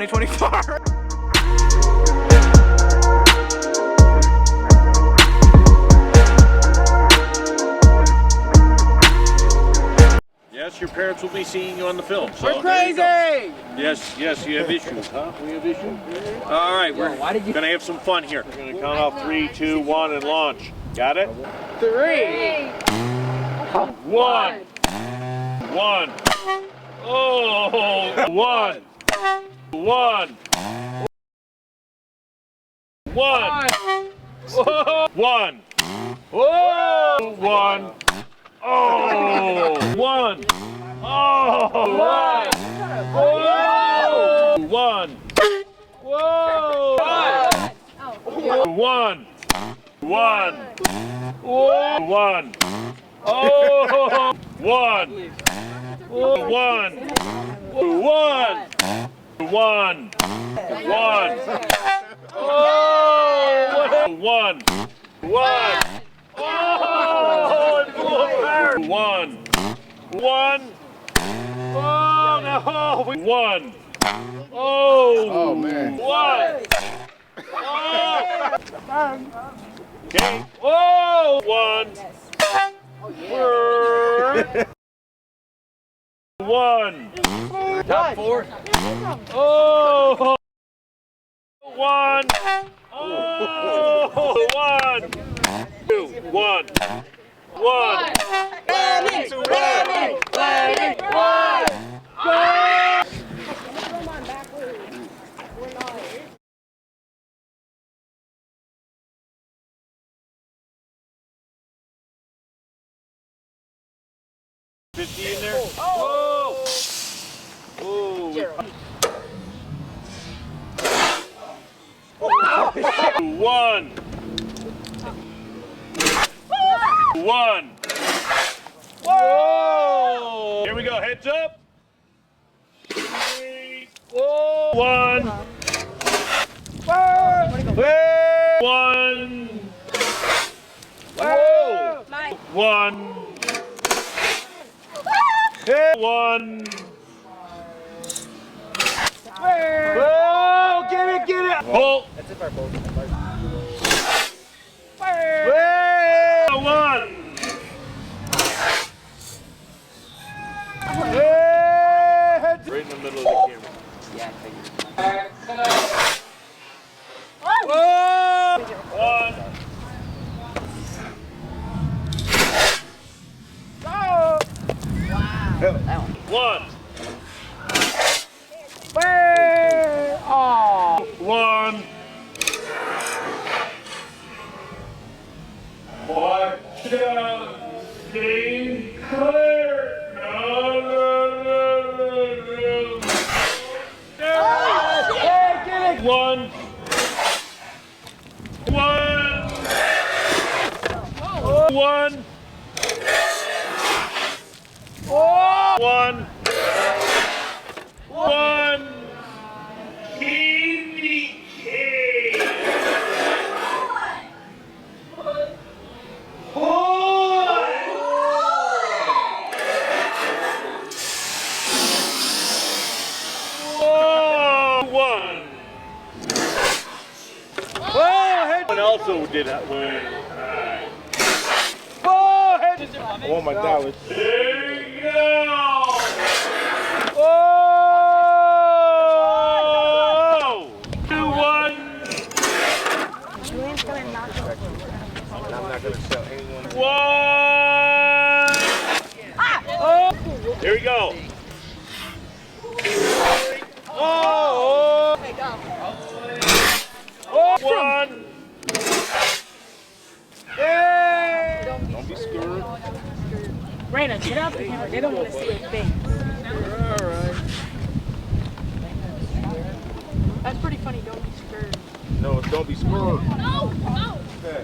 2024. Yes, your parents will be seeing you on the film. So We're crazy! Yes, yes, you have issues, huh? We have issues? All right, we're going to have some fun here. We're going to count off 3, 2, 1, and launch. Got it? 3, 1. 1. Oh, 1. 1. 1. 1. Whoa! 1. Oh! 1. Oh! 1. Whoa! 1. Whoa! 1. 1. Whoa! 1. Oh! 1. 1. 1. 1. 1. Oh! 1. 1. Oh! It blew apart. 1. 1. Oh no! 1. Oh! Man. 1. Oh! Okay. Oh! 1. 1. top 4. Oh! 1. Oh! 1. 2. 1. 1. Fleming! Fleming! Fleming! 1! Go! Come on, backwards. We're not. 50 in there. Oh! Oh! 1. 1. Whoa! Here we go. Heads up. 3. Whoa! 1. 1. Whoa! 1. 1. Whoa! Get it! Get it! Pull. That's if our boat. 1. Right in the middle of the camera. Yeah, I figured. Whoa! 1. That one. 1. Oh! 1. Watch out! Stay clear! No, no, no, no, no. Hey, get it! 1. 1. 1. 1. 1. Also did that win. Oh, head. I want my dollars. There you go. Oh! 2, 1. Julian's gonna knock it. And I'm not going to tell anyone. 1. Oh! Here we go. Oh! Okay, go. Oh! 1. Yay! Don't be scared. Raina, get out the camera. They don't want to see your face. Alright. That's pretty funny. Don't be scared. No, don't be scared. No, no. Okay.